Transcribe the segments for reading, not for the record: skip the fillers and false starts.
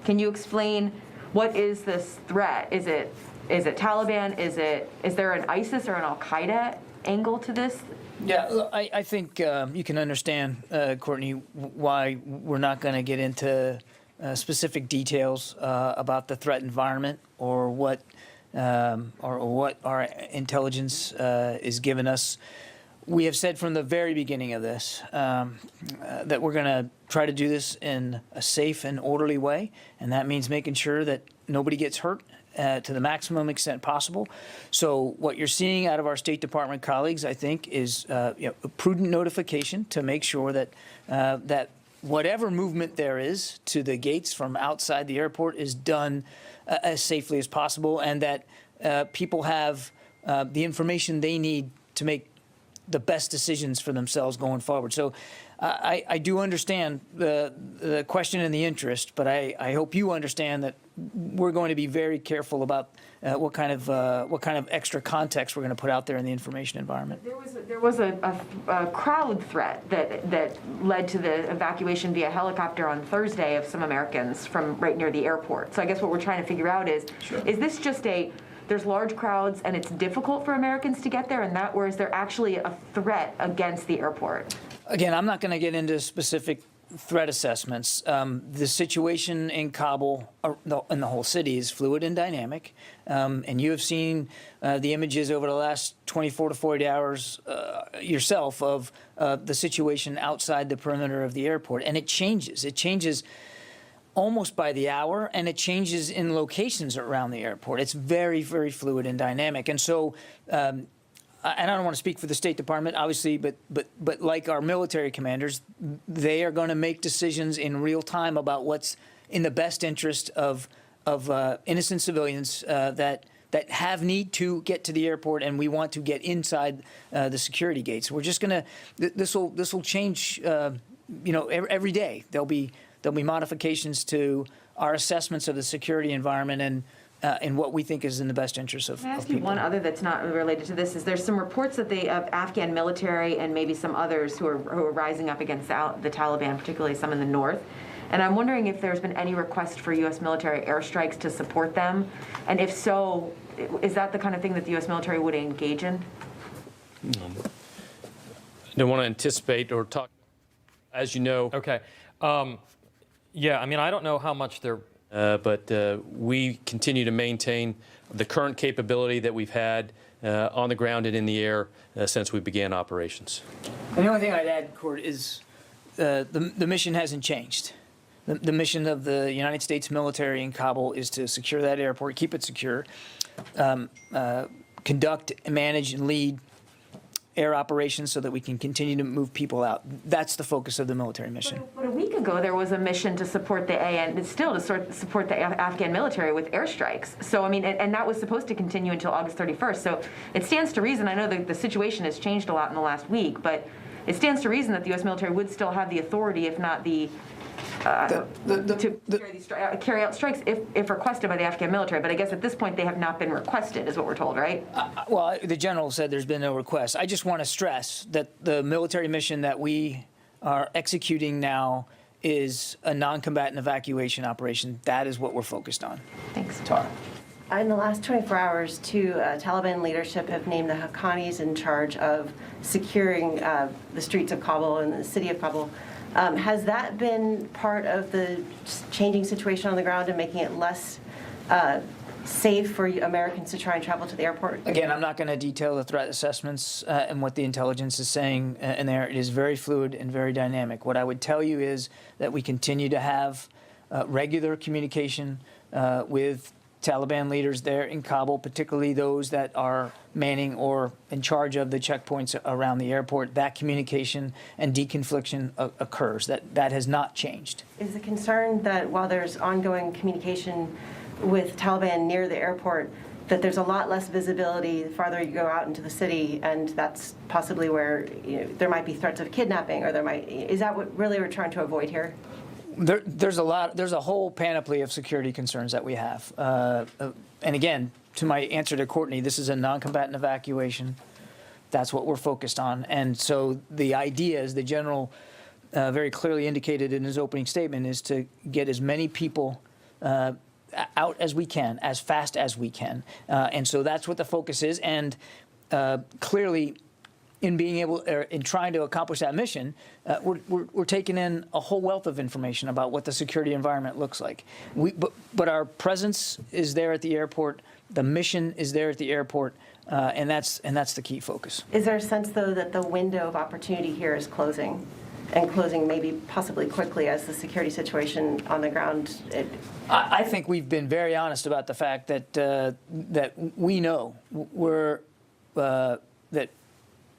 Can you explain what is this threat? Is it Taliban? Is there an ISIS or an Al-Qaeda angle to this? Yeah, look, I think you can understand, Courtney, why we're not going to get into specific details about the threat environment or what our intelligence is giving us. We have said from the very beginning of this that we're going to try to do this in a safe and orderly way, and that means making sure that nobody gets hurt to the maximum extent possible. So what you're seeing out of our State Department colleagues, I think, is a prudent notification to make sure that that whatever movement there is to the gates from outside the airport is done as safely as possible, and that people have the information they need to make the best decisions for themselves going forward. So I do understand the question and the interest, but I hope you understand that we're going to be very careful about what kind of extra context we're going to put out there in the information environment. There was a crowd threat that led to the evacuation via helicopter on Thursday of some Americans from right near the airport. So I guess what we're trying to figure out is this just there's large crowds and it's difficult for Americans to get there, or is there actually a threat against the airport? Again, I'm not going to get into specific threat assessments. The situation in Kabul and the whole city is fluid and dynamic, and you have seen the images over the last 24 to 48 hours yourself of the situation outside the perimeter of the airport, and it changes. It changes almost by the hour, and it changes in locations around the airport. It's very, very fluid and dynamic. And so, and I don't want to speak for the State Department, obviously, but like our military commanders, they are going to make decisions in real time about what's in the best interest of innocent civilians that have need to get to the airport, and we want to get inside the security gates. We're just going to this will change, every day. There'll be modifications to our assessments of the security environment and what we think is in the best interest of people. Can I ask you one other that's not related to this? Is there's some reports that of Afghan military and maybe some others who are rising up against the Taliban, particularly some in the north. And I'm wondering if there's been any request for U.S. military airstrikes to support them, and if so, is that the kind of thing that the U.S. military would engage in? I don't want to anticipate or talk, as you know. Okay. Yeah, I mean, I don't know how much they're... But we continue to maintain the current capability that we've had on the ground and in the air since we began operations. And the only thing I'd add, Court, is the mission hasn't changed. The mission of the United States military in Kabul is to secure that airport, keep it secure, conduct, manage, and lead air operations so that we can continue to move people out. That's the focus of the military mission. But a week ago, there was a mission to support the support the Afghan military with airstrikes. So, I mean, and that was supposed to continue until August 31st. So it stands to reason, I know the situation has changed a lot in the last week, but it stands to reason that the U.S. military would still have the authority, if not to carry out strikes if requested by the Afghan military. But I guess at this point they have not been requested, is what we're told, right? Well, the general said there's been no request. I just want to stress that the military mission that we are executing now is a non-combatant evacuation operation. That is what we're focused on. Thanks. Tara. In the last 24 hours, two Taliban leadership have named the Haqqanis in charge of securing the streets of Kabul and the city of Kabul. Has that been part of the changing situation on the ground and making it less safe for Americans to try and travel to the airport? Again, I'm not going to detail the threat assessments and what the intelligence is saying in there. It is very fluid and very dynamic. What I would tell you is that we continue to have regular communication with Taliban leaders there in Kabul, particularly those that are manning or in charge of the checkpoints around the airport. That communication and deconfliction occurs. That has not changed. Is the concern that while there's ongoing communication with Taliban near the airport, that there's a lot less visibility the farther you go out into the city, and that's possibly where there might be threats of kidnapping, or is that what really we're trying to avoid here? There's a whole panoply of security concerns that we have. And again, to my answer to Courtney, this is a non-combatant evacuation. That's what we're focused on. And so the idea, as the general very clearly indicated in his opening statement, is to get as many people out as we can, as fast as we can. And so that's what the focus is. And clearly, in being able, in trying to accomplish that mission, we're taking in a whole wealth of information about what the security environment looks like. But our presence is there at the airport. The mission is there at the airport, and that's the key focus. Is there a sense, though, that the window of opportunity here is closing, and closing maybe possibly quickly as the security situation on the ground? I think we've been very honest about the fact that that we know that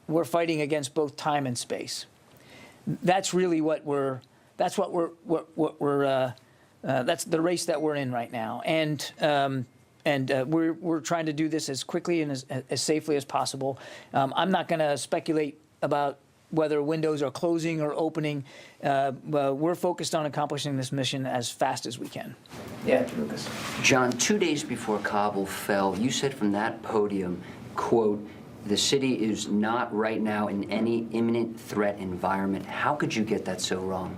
we're fighting against both time and space. That's really that's the race that we're in right now. And we're trying to do this as quickly and as safely as possible. I'm not going to speculate about whether windows are closing or opening. We're focused on accomplishing this mission as fast as we can. Yeah, Lucas. John, 2 days before Kabul fell, you said from that podium, quote, "The city is not right now in any imminent threat environment." How could you get that so wrong?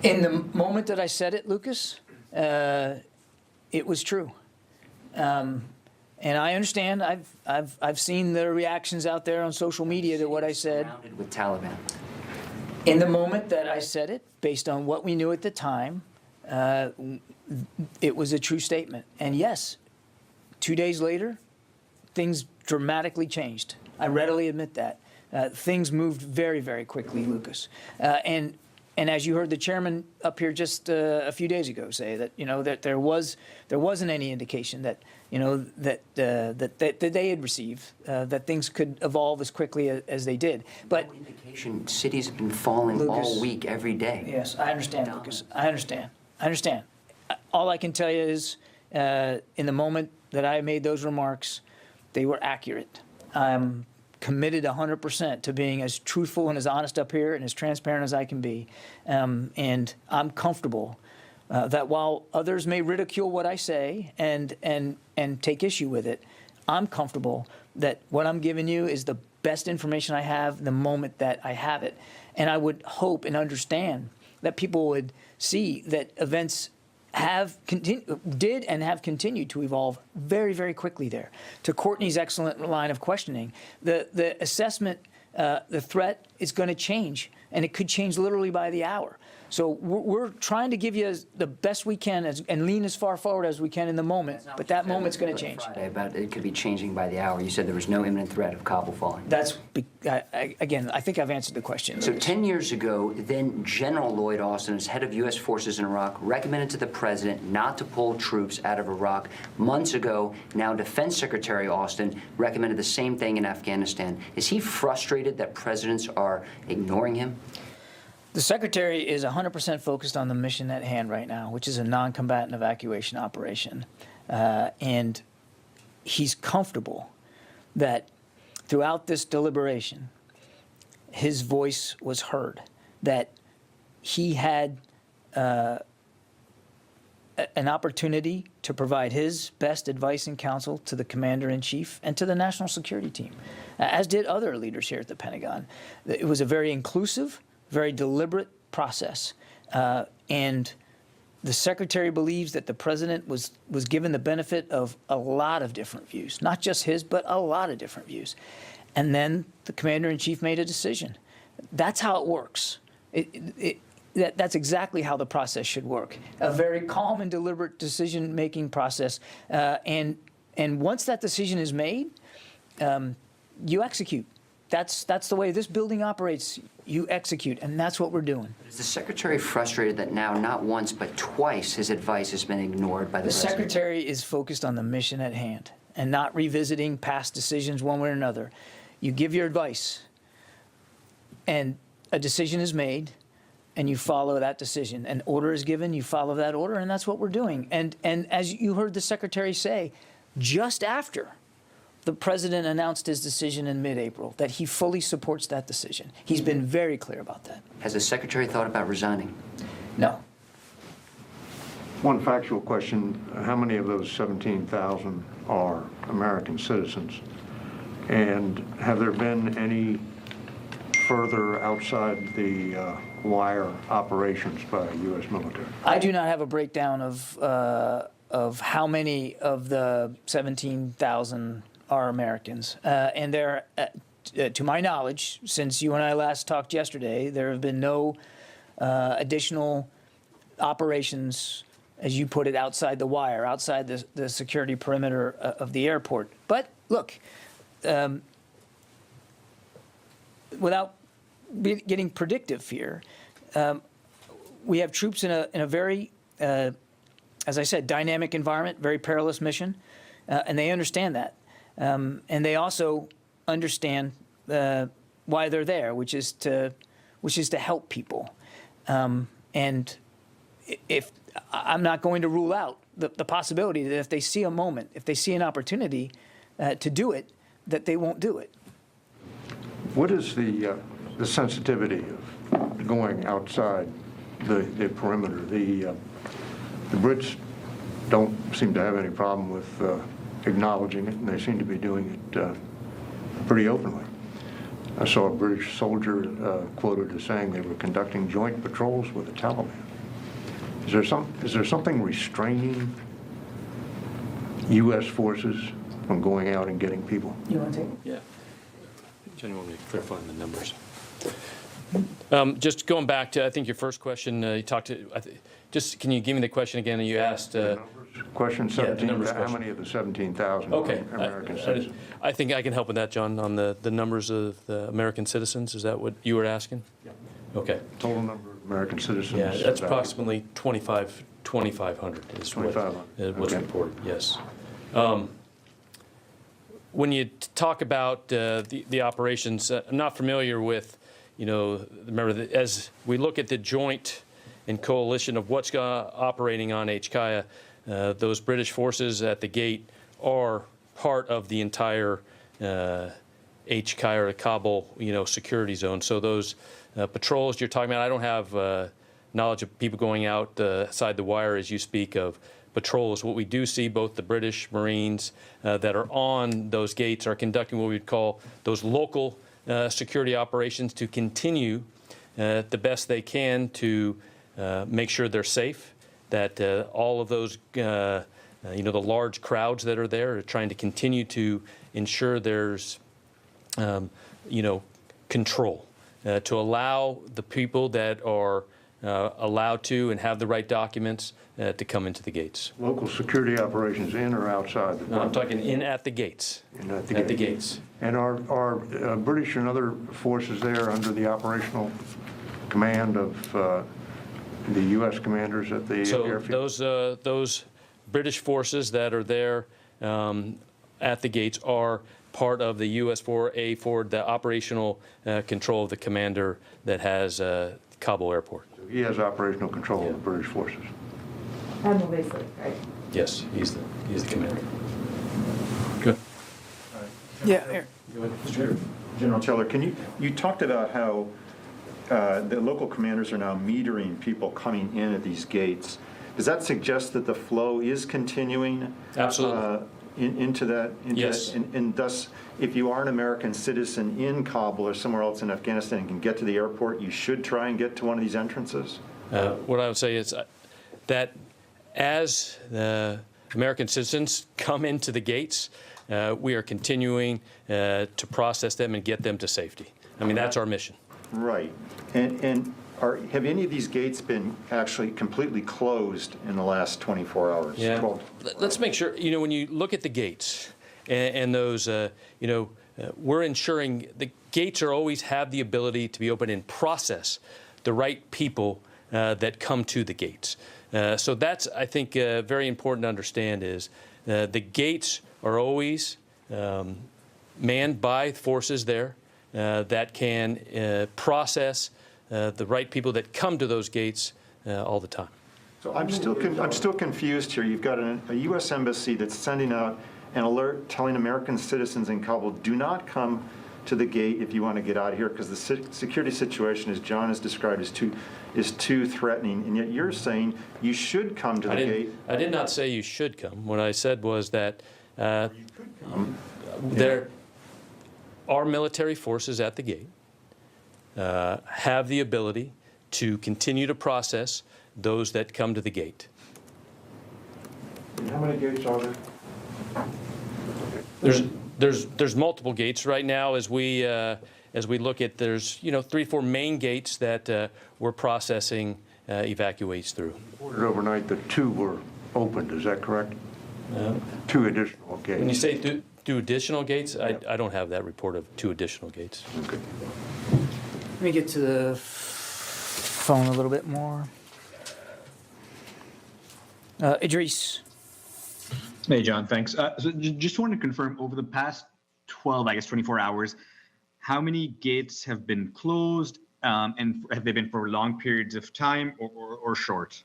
In the moment that I said it, Lucas, it was true. And I understand. I've seen the reactions out there on social media to what I said. Surrounded with Taliban. In the moment that I said it, based on what we knew at the time, it was a true statement. And yes, 2 days later, things dramatically changed. I readily admit that. Things moved very, very quickly, Lucas. And as you heard the chairman up here just a few days ago say that, that there wasn't any indication that, that they had received that things could evolve as quickly as they did. But no indication. Cities have been falling, Lucas, all week, every day. Yes, I understand, Lucas. I understand. All I can tell you is, in the moment that I made those remarks, they were accurate. I'm committed 100% to being as truthful and as honest up here and as transparent as I can be. And I'm comfortable that while others may ridicule what I say and take issue with it, I'm comfortable that what I'm giving you is the best information I have the moment that I have it. And I would hope and understand that people would see that events did and have continued to evolve very, very quickly there. To Courtney's excellent line of questioning, the assessment, the threat is going to change, and it could change literally by the hour. So we're trying to give you the best we can and lean as far forward as we can in the moment, but that moment's going to change. Friday, but it could be changing by the hour. You said there was no imminent threat of Kabul falling. Again, I think I've answered the question. So 10 years ago, then General Lloyd Austin, as head of U.S. forces in Iraq, recommended to the president not to pull troops out of Iraq. Months ago, now Defense Secretary Austin recommended the same thing in Afghanistan. Is he frustrated that presidents are ignoring him? The Secretary is 100% focused on the mission at hand right now, which is a non-combatant evacuation operation. And he's comfortable that throughout this deliberation, his voice was heard, that he had an opportunity to provide his best advice and counsel to the Commander-in-Chief and to the National Security Team, as did other leaders here at the Pentagon. It was a very inclusive, very deliberate process. And the Secretary believes that the President was given the benefit of a lot of different views, not just his, but a lot of different views. And then the Commander-in-Chief made a decision. That's how it works. That's exactly how the process should work. A very calm and deliberate decision-making process. And once that decision is made, you execute. That's the way this building operates. You execute, and that's what we're doing. Is the Secretary frustrated that now, not once, but twice, his advice has been ignored by the President? The Secretary is focused on the mission at hand and not revisiting past decisions one way or another. You give your advice, and a decision is made, and you follow that decision. An order is given, you follow that order, and that's what we're doing. And as you heard the Secretary say, just after the President announced his decision in mid-April, that he fully supports that decision. He's been very clear about that. Has the Secretary thought about resigning? No. One factual question, how many of those 17,000 are American citizens? And have there been any further outside the wire operations by U.S. military? I do not have a breakdown of how many of the 17,000 are Americans. And there, to my knowledge, since you and I last talked yesterday, there have been no additional operations, as you put it, outside the wire, outside the security perimeter of the airport. But look, without getting predictive here, we have troops in a very, as I said, dynamic environment, very perilous mission, and they understand that. And they also understand why they're there, which is to help people. And if I'm not going to rule out the possibility that if they see a moment, if they see an opportunity to do it, that they won't do it. What is the sensitivity of going outside the perimeter? The Brits don't seem to have any problem with acknowledging it, and they seem to be doing it pretty openly. I saw a British soldier quoted as saying they were conducting joint patrols with the Taliban. Is there something restraining U.S. forces from going out and getting people? You want to take it? Yeah. Jenny, want me to clarify on the numbers? Just going back to, I think, your first question, you talked to, just can you give me the question again? You asked. Question Yeah, the 17, numbers how question. many of the 17,000 Okay. are American citizens? I think I can help with that, John, on the numbers of the American citizens. Is that what you were asking? Yeah. Okay. Total number of American citizens? Yeah, that's about approximately 2,500 is 2,500. what's Okay. reported, yes. When you talk about the operations, I'm not familiar with, remember, as we look at the joint and coalition of what's operating on HKIA, those British forces at the gate are part of the entire HKIA or Kabul, security zone. So those patrols you're talking about, I don't have knowledge of people going outside the wire as you speak of patrols. What we do see, both the British Marines that are on those gates are conducting what we'd call those local security operations to continue the best they can to make sure they're safe, that all of those, the large crowds that are there are trying to continue to ensure there's, control, to allow the people that are allowed to and have the right documents to come into the gates. Local security operations in or outside? No, I'm talking in at the gates. At the gates. And are British and other forces there under the operational command of the U.S. commanders at the So airfield? those British forces that are there at the gates are part of the US-4A Ford, the operational control of the commander that has Kabul Airport. He has operational control of the British forces. Admiral Basely, right? Yes, he's the commander. Good. Yeah, here. Go ahead, Mr. Chair. General Cheller, you talked about how the local commanders are now metering people coming in at these gates. Does that suggest that the flow is continuing? Absolutely. Into that? Yes. And thus, if you are an American citizen in Kabul or somewhere else in Afghanistan and can get to the airport, you should try and get to one of these entrances? What I would say is that as American citizens come into the gates, we are continuing to process them and get them to safety. I mean, that's our mission. Right. And have any of these gates been actually completely closed in the last 24 hours? Yeah. 12? Let's make sure, when you look at the gates and those, we're ensuring the gates are always have the ability to be open and process the right people that come to the gates. So that's, I think, very important to understand is the gates are always manned by forces there that can process the right people that come to those gates all the time. So I'm still confused here. You've got a U.S. embassy that's sending out an alert telling American citizens in Kabul, do not come to the gate if you want to get out of here because the security situation, as John has described, is too threatening. And yet you're saying you should come to the gate. I did not say you should come. What I said was that there are military forces at the gate, have the ability to continue to process those that come to the gate. And how many gates are there? There's multiple gates right now as we look at. There's 3-4 main gates that we're processing evacuates through. Reported overnight that 2 were opened, is that correct? 2 additional gates. When you say through additional gates, I don't have that report of 2 additional gates. Okay. Let me get to the phone a little bit more. Idris. Hey, John, thanks. So just wanted to confirm, over the past 12, I guess 24 hours, how many gates have been closed, and have they been for long periods of time or short?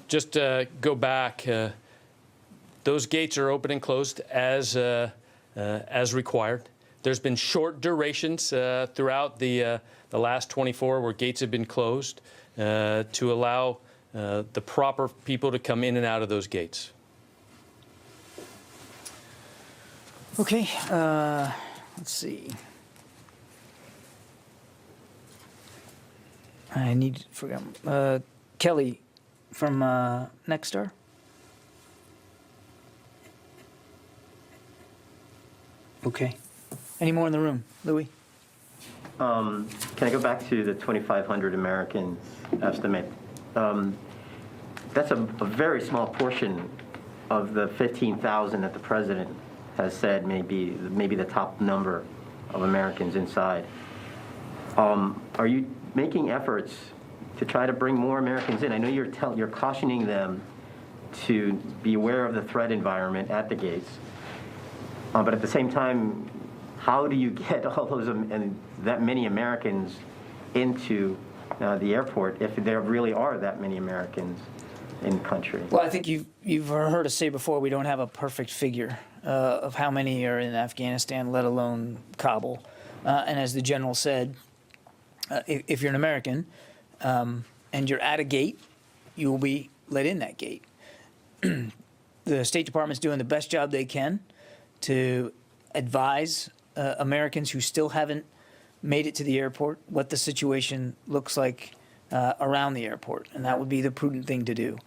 Just go back. Those gates are open and closed as required. There's been short durations throughout the last 24 where gates have been closed to allow the proper people to come in and out of those gates. Okay, let's see. I need to forget. Kelly from Nexstar. Okay. Any more in the room? Louis? Can I go back to the 2,500 Americans estimate? That's a very small portion of the 15,000 that the president has said maybe the top number of Americans inside. Are you making efforts to try to bring more Americans in? I know you're cautioning them to be aware of the threat environment at the gates, but at the same time, how do you get all those and that many Americans into the airport if there really are that many Americans in the country? Well, I think you've heard us say before we don't have a perfect figure of how many are in Afghanistan, let alone Kabul. And as the general said, if you're an American and you're at a gate, you will be let in that gate. The State Department's doing the best job they can to advise Americans who still haven't made it to the airport what the situation looks like around the airport, and that would be the prudent thing to do.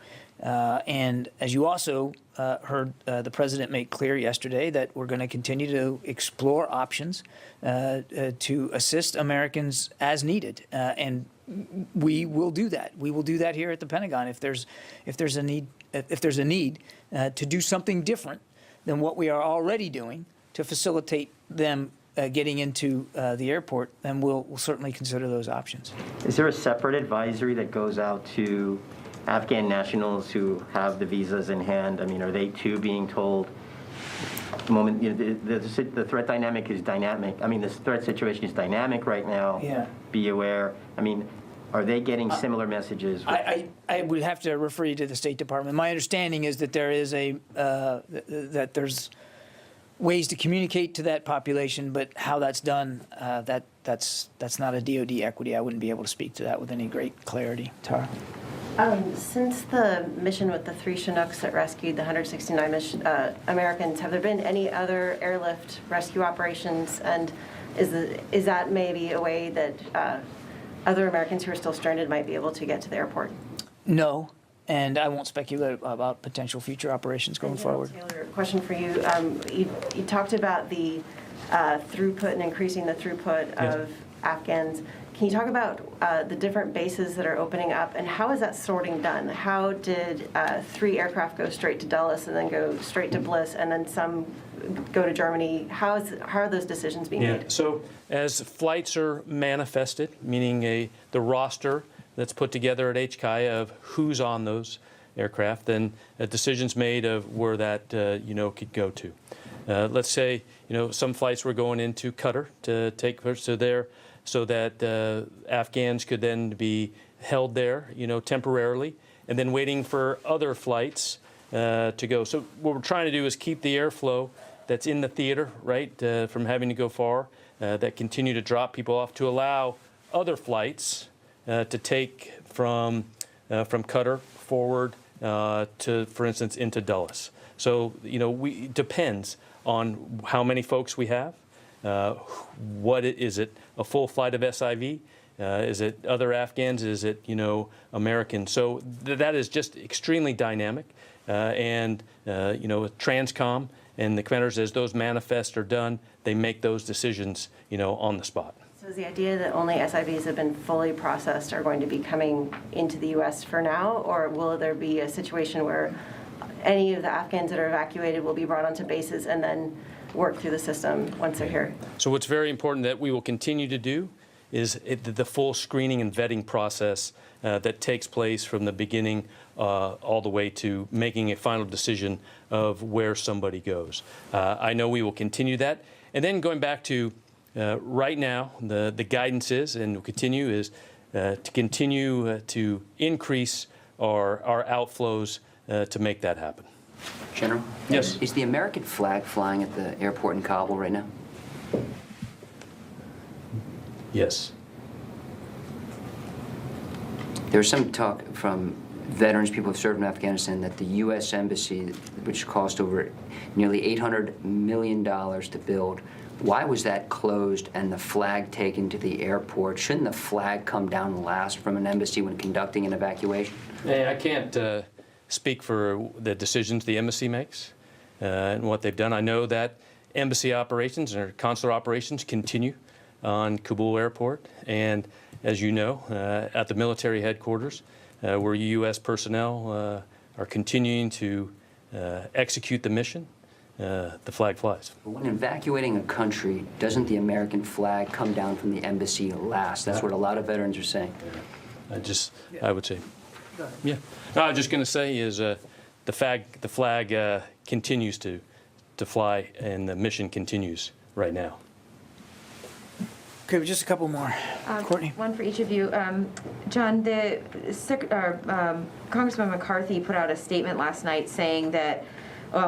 And as you also heard the president make clear yesterday, that we're going to continue to explore options to assist Americans as needed, and we will do that. We will do that here at the Pentagon if there's a need to do something different than what we are already doing to facilitate them getting into the airport, then we'll certainly consider those options. Is there a separate advisory that goes out to Afghan nationals who have the visas in hand? I mean, are they too being told, the moment, the threat dynamic is dynamic. I mean, this threat situation is dynamic right now. Yeah. Be aware. I mean, are they getting similar messages? I would have to refer you to the State Department. My understanding is that there is that there's ways to communicate to that population, but how that's done, that's not a DoD equity. I wouldn't be able to speak to that with any great clarity. Tara? Since the mission with the 3 Chinooks that rescued the 169 Americans, have there been any other airlift rescue operations? And is that maybe a way that other Americans who are still stranded might be able to get to the airport? No, and I won't speculate about potential future operations going forward. Taylor, question for you. You talked about the throughput and increasing the throughput of Afghans. Can you talk about the different bases that are opening up, and how is that sorting done? How did 3 aircraft go straight to Dulles and then go straight to Bliss, and then some go to Germany? How are those decisions being made? So as flights are manifested, meaning the roster that's put together at HCI of who's on those aircraft, then a decision's made of where that could go to. Let's say some flights were going into Qatar to take so there, so that Afghans could then be held there, temporarily, and then waiting for other flights to go. So what we're trying to do is keep the airflow that's in the theater, right, from having to go far, that continue to drop people off to allow other flights to take from Qatar forward to, for instance, into Dulles. So, it depends on how many folks we have. Is it a full flight of SIV? Is it other Afghans? Is it, Americans? So that is just extremely dynamic. With TRANSCOM and the commanders, as those manifests are done, they make those decisions, on the spot. So is the idea that only SIVs have been fully processed are going to be coming into the U.S. for now, or will there be a situation where any of the Afghans that are evacuated will be brought onto bases and then work through the system once they're here? So what's very important that we will continue to do is the full screening and vetting process that takes place from the beginning all the way to making a final decision of where somebody goes. I know we will continue that. And then going back to right now, the guidance is, and will continue, is to continue to increase our outflows to make that happen. General? Yes. Is the American flag flying at the airport in Kabul right now? Yes. There's some talk from veterans, people who have served in Afghanistan, that the U.S. Embassy, which cost over nearly $800 million to build, why was that closed and the flag taken to the airport? Shouldn't the flag come down last from an embassy when conducting an evacuation? I can't speak for the decisions the embassy makes and what they've done. I know that embassy operations or consular operations continue on Kabul Airport, and as you know, at the military headquarters, where U.S. personnel are continuing to execute the mission, the flag flies. When evacuating a country, doesn't the American flag come down from the embassy last? That's what a lot of veterans are saying. I would say, yeah. No, I was just going to say is the flag continues to fly, and the mission continues right now. Okay, just a couple more. Courtney? One for each of you. John, Congressman McCarthy put out a statement last night saying that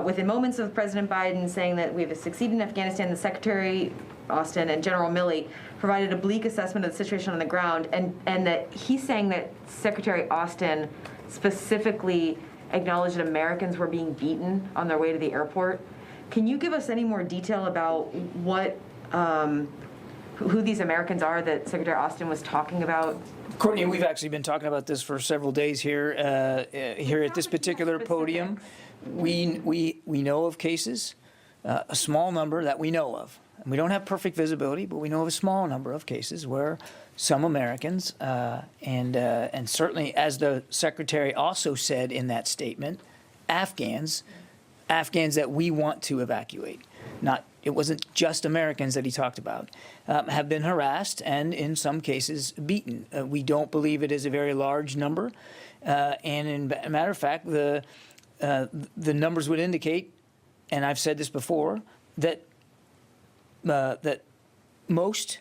within moments of President Biden saying that we have succeeded in Afghanistan, the Secretary Austin and General Milley provided a bleak assessment of the situation on the ground, and that he's saying that Secretary Austin specifically acknowledged that Americans were being beaten on their way to the airport. Can you give us any more detail about what who these Americans are that Secretary Austin was talking about? Courtney, we've actually been talking about this for several days here at this particular podium. We know of cases, a small number that we know of. And we don't have perfect visibility, but we know of a small number of cases where some Americans, and certainly as the Secretary also said in that statement, Afghans that we want to evacuate. It wasn't just Americans that he talked about, have been harassed and in some cases beaten. We don't believe it is a very large number. And in a matter of fact, the numbers would indicate, and I've said this before, that most,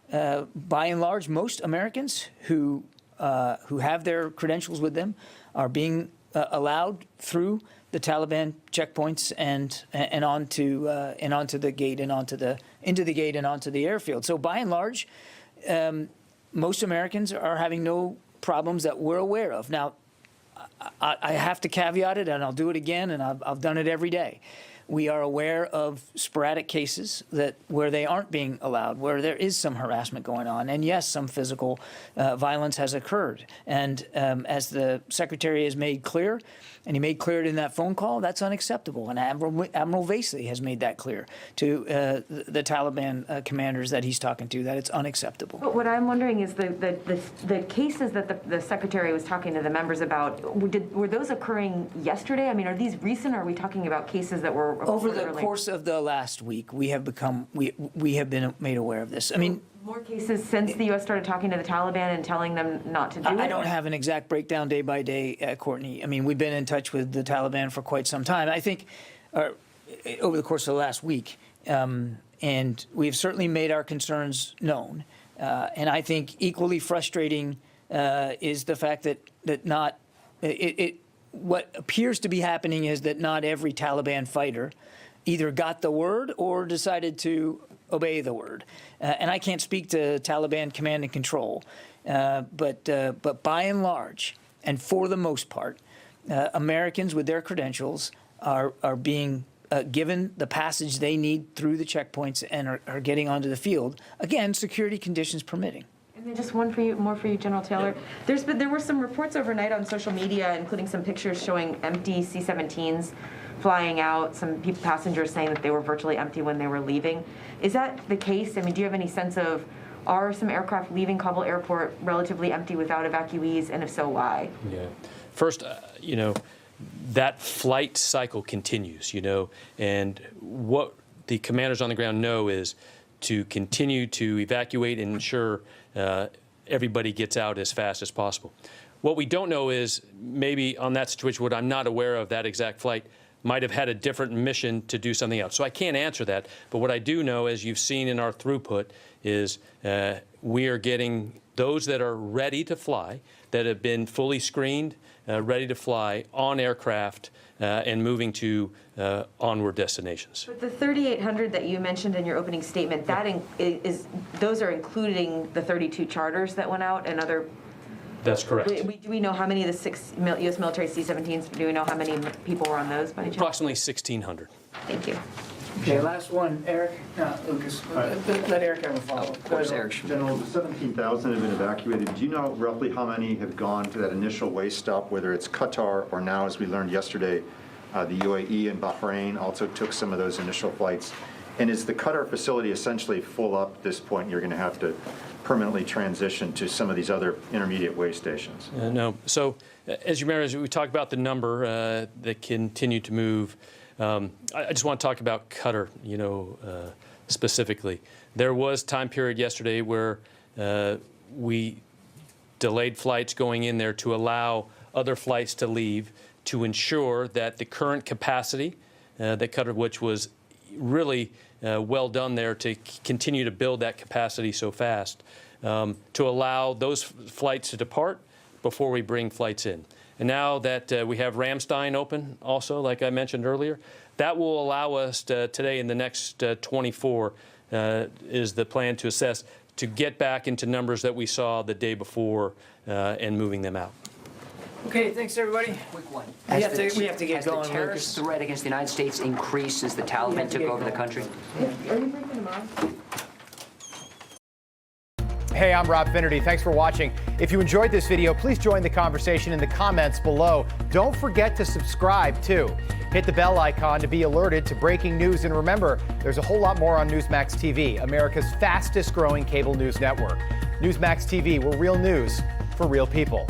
by and large, most Americans who have their credentials with them are being allowed through the Taliban checkpoints and onto the gate and into the gate and onto the airfield. So by and large, most Americans are having no problems that we're aware of. Now, I have to caveat it, and I'll do it again, and I've done it every day. We are aware of sporadic cases where they aren't being allowed, where there is some harassment going on, and yes, some physical violence has occurred. And as the Secretary has made clear, and he made clear in that phone call, that's unacceptable. And Admiral Vasey has made that clear to the Taliban commanders that he's talking to, that it's unacceptable. But what I'm wondering is the cases that the Secretary was talking to the members about, were those occurring yesterday? I mean, are these recent, or are we talking about cases that were over the course of the last week? We have been made aware of this. I mean, more cases since the U.S. started talking to the Taliban and telling them not to do it? I don't have an exact breakdown day by day, Courtney. I mean, we've been in touch with the Taliban for quite some time. I think over the course of the last week, and we've certainly made our concerns known. And I think equally frustrating is the fact that what appears to be happening is that not every Taliban fighter either got the word or decided to obey the word. And I can't speak to Taliban command and control, but by and large, and for the most part, Americans with their credentials are being given the passage they need through the checkpoints and are getting onto the field. Again, security conditions permitting. And then just one more for you, General Taylor. There were some reports overnight on social media, including some pictures showing empty C-17s flying out, some passengers saying that they were virtually empty when they were leaving. Is that the case? I mean, do you have any sense of, are some aircraft leaving Kabul Airport relatively empty without evacuees, and if so, why? Yeah. First, that flight cycle continues, and what the commanders on the ground know is to continue to evacuate and ensure everybody gets out as fast as possible. What we don't know is maybe on that situation, what I'm not aware of, that exact flight might have had a different mission to do something else. So I can't answer that. But what I do know, as you've seen in our throughput, is we are getting those that are ready to fly, that have been fully screened, ready to fly on aircraft and moving to onward destinations. But the 3,800 that you mentioned in your opening statement, those are including the 32 charters that went out and other. That's correct. Do we know how many of the 6 U.S. military C-17s, do we know how many people were on those by any chance? Approximately 1,600. Thank you. Okay, last one, Eric. No, Lucas. Let Eric have a follow-up. Of course, Eric. General, the 17,000 have been evacuated. Do you know roughly how many have gone to that initial way stop, whether it's Qatar or now, as we learned yesterday, the UAE and Bahrain also took some of those initial flights? And is the Qatar facility essentially full up at this point? You're going to have to permanently transition to some of these other intermediate way stations? No. So, as you remember, as we talked about the number that continue to move, I just want to talk about Qatar, specifically. There was time period yesterday where we delayed flights going in there to allow other flights to leave to ensure that the current capacity that Qatar, which was really well done there to continue to build that capacity so fast, to allow those flights to depart before we bring flights in. And now that we have Ramstein open also, like I mentioned earlier, that will allow us today in the next 24 is the plan to assess to get back into numbers that we saw the day before and moving them out. Okay, thanks everybody. Quick one. We have to get going, Has the terrorist Lucas. threat against the United States increased since the Taliban took over the country? Are you briefing tomorrow? Hey, I'm Rob Finnerty. Thanks for watching. If you enjoyed this video, please join the conversation in the comments below. Don't forget to subscribe, too. Hit the bell icon to be alerted to breaking news. And remember, there's a whole lot more on Newsmax TV, America's fastest growing cable news network. Newsmax TV, we're real news for real people.